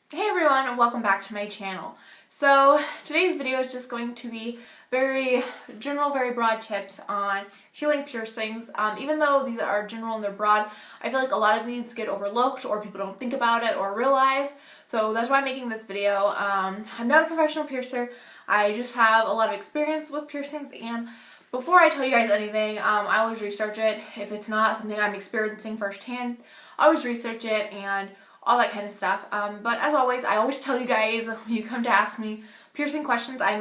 Hey everyone, and welcome back to my channel. So today's video is just going to be very general, very broad tips on healing piercings. Even though these are general and they're broad, I feel like a lot of these get overlooked or people don't think about it or realize. So that's why I'm making this video. I'm not a professional piercer. I just have a lot of experience with piercings, and before I tell you guys anything, I always research it. If it's not something I'm experiencing firsthand, I always research it and all that kind of stuff. But as always, I always tell you guys when you come to ask me piercing questions, I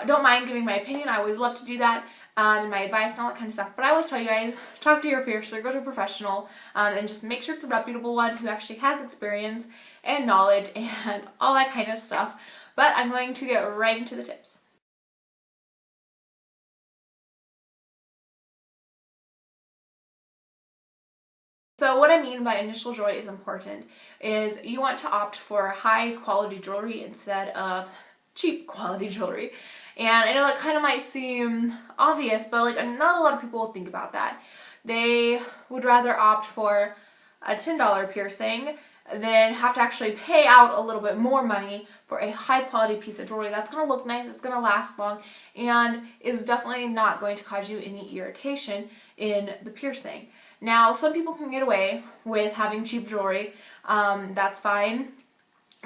don't mind giving my opinion. I always love to do that, and my advice and all that kind of stuff. But I always tell you guys, talk to your piercer, go to a professional, and just make sure it's a reputable one who actually has experience and knowledge and all that kind of stuff. But I'm going to get right into the tips. So what I mean by initial joy is important is you want to opt for high quality jewelry instead of cheap quality jewelry. And I know that kind of might seem obvious, but like not a lot of people will think about that. They would rather opt for a $10 piercing than have to actually pay out a little bit more money for a high quality piece of jewelry that's going to look nice, it's going to last long, and is definitely not going to cause you any irritation in the piercing. Now, some people can get away with having cheap jewelry, that's fine,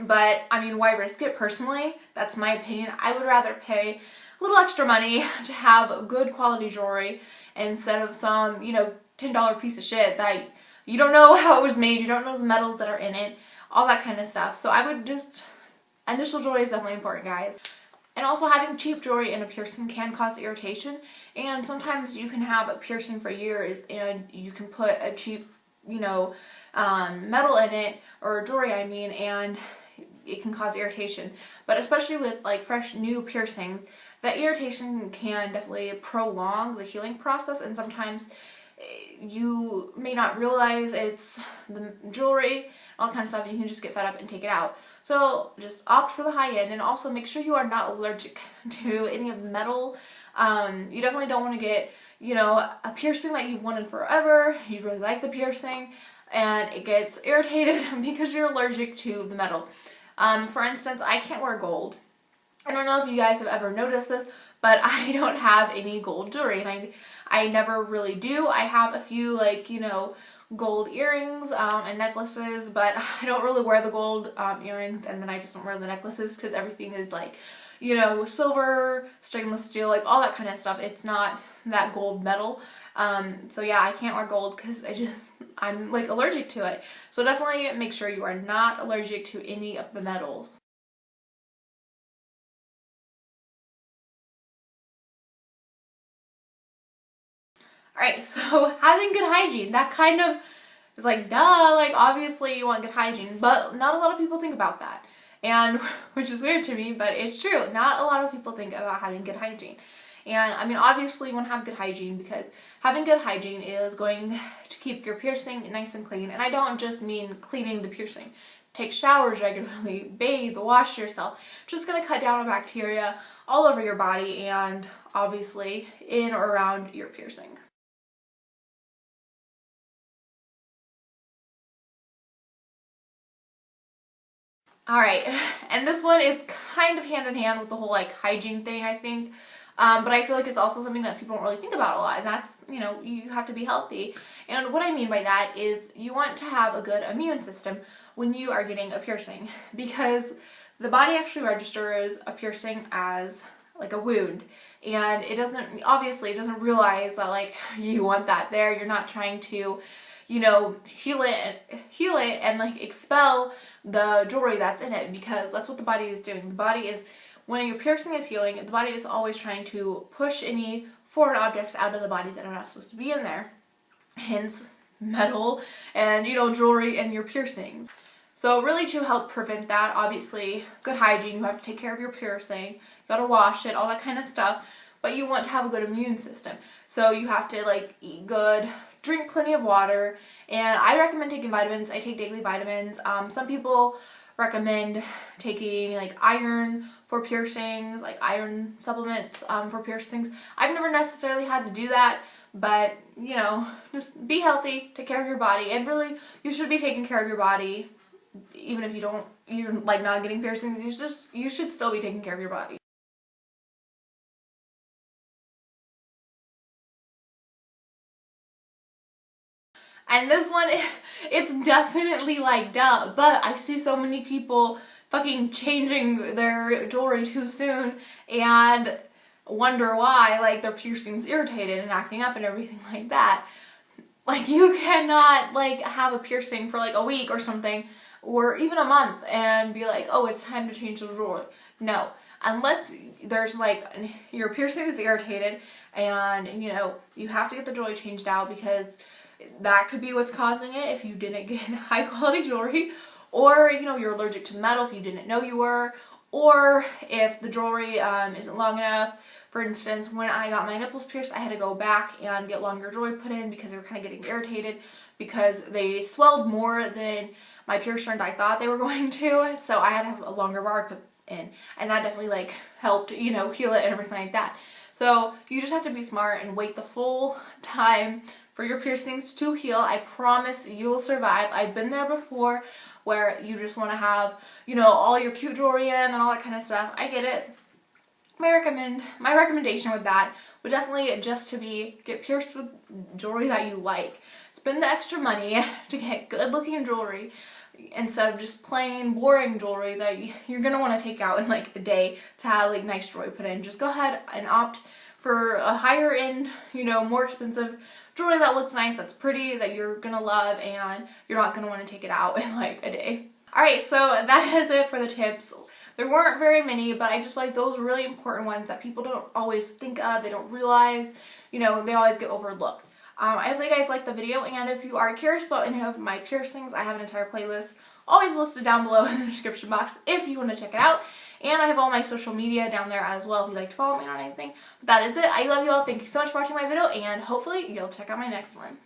but I mean, why risk it? Personally, that's my opinion. I would rather pay a little extra money to have good quality jewelry instead of some, $10 piece of shit that you don't know how it was made, you don't know the metals that are in it, all that kind of stuff. So I would initial jewelry is definitely important, guys. And also, having cheap jewelry in a piercing can cause irritation, and sometimes you can have a piercing for years and you can put a cheap, metal in it, or jewelry I mean, and it can cause irritation. But especially with like fresh new piercings, that irritation can definitely prolong the healing process, and sometimes you may not realize it's the jewelry, all kind of stuff, and you can just get fed up and take it out. So just opt for the high end, and also make sure you are not allergic to any of the metal. You definitely don't want to get, a piercing that you've wanted forever, you really like the piercing, and it gets irritated because you're allergic to the metal. For instance, I can't wear gold. I don't know if you guys have ever noticed this, but I don't have any gold jewelry, and I never really do. I have a few, gold earrings and necklaces, but I don't really wear the gold earrings, and then I just don't wear the necklaces because everything is silver, stainless steel, like all that kind of stuff. It's not that gold metal. So yeah, I can't wear gold because I'm allergic to it. So definitely make sure you are not allergic to any of the metals. Alright, so having good hygiene, that kind of is duh, obviously you want good hygiene, but not a lot of people think about that. And, which is weird to me, but it's true. Not a lot of people think about having good hygiene. And, I mean, obviously you want to have good hygiene because having good hygiene is going to keep your piercing nice and clean. And I don't just mean cleaning the piercing. Take showers regularly, bathe, wash yourself. Just going to cut down on bacteria all over your body and, obviously, in or around your piercing. Alright, and this one is kind of hand in hand with the whole hygiene thing, I think. But I feel like it's also something that people don't really think about a lot, and that's, you have to be healthy. And what I mean by that is you want to have a good immune system when you are getting a piercing, because the body actually registers a piercing as a wound, and it doesn't realize that you want that there. You're not trying to heal it and expel the jewelry that's in it, because that's what the body is doing. The body is, when your piercing is healing, the body is always trying to push any foreign objects out of the body that are not supposed to be in there. Hence, metal and, jewelry and your piercings. So really, to help prevent that, obviously, good hygiene, you have to take care of your piercing, you gotta wash it, all that kind of stuff, but you want to have a good immune system. So you have to eat good, drink plenty of water, and I recommend taking vitamins. I take daily vitamins. Some people recommend taking iron for piercings, iron supplements for piercings. I've never necessarily had to do that, but just be healthy, take care of your body, and really you should be taking care of your body even if you're like not getting piercings, you should still be taking care of your body. And this one, it's definitely like duh, but I see so many people fucking changing their jewelry too soon and wonder why, like, their piercing's irritated and acting up and everything like that. Like, you cannot, like, have a piercing for like a week or something, or even a month, and be like, oh, it's time to change the jewelry. No. Unless there's like, your piercing is irritated and, you know, you have to get the jewelry changed out, because that could be what's causing it if you didn't get high quality jewelry, or, you know, you're allergic to metal if you didn't know you were, or if the jewelry isn't long enough. For instance, when I got my nipples pierced, I had to go back and get longer jewelry put in because they were kind of getting irritated because they swelled more than my piercer and I thought they were going to, so I had to have a longer bar put in, and that definitely like helped, you know, heal it and everything like that. So you just have to be smart and wait the full time for your piercings to heal. I promise you will survive. I've been there before where you just want to have, you know, all your cute jewelry in and all that kind of stuff. I get it. My recommendation with that would definitely just to get pierced with jewelry that you like. Spend the extra money to get good looking jewelry instead of just plain boring jewelry that you're gonna want to take out in like a day to have like nice jewelry put in. Just go ahead and opt for a higher end, you know, more expensive jewelry that looks nice, that's pretty, that you're gonna love, and you're not gonna want to take it out in like a day. Alright, so that is it for the tips. There weren't very many, but I just feel like those are really important ones that people don't always think of, they don't realize, you know, they always get overlooked. I hope you guys liked the video, and if you are curious about any of my piercings, I have an entire playlist always listed down below in the description box if you want to check it out. And I have all my social media down there as well if you'd like to follow me on anything. But that is it. I love you all. Thank you so much for watching my video, and hopefully you'll check out my next one.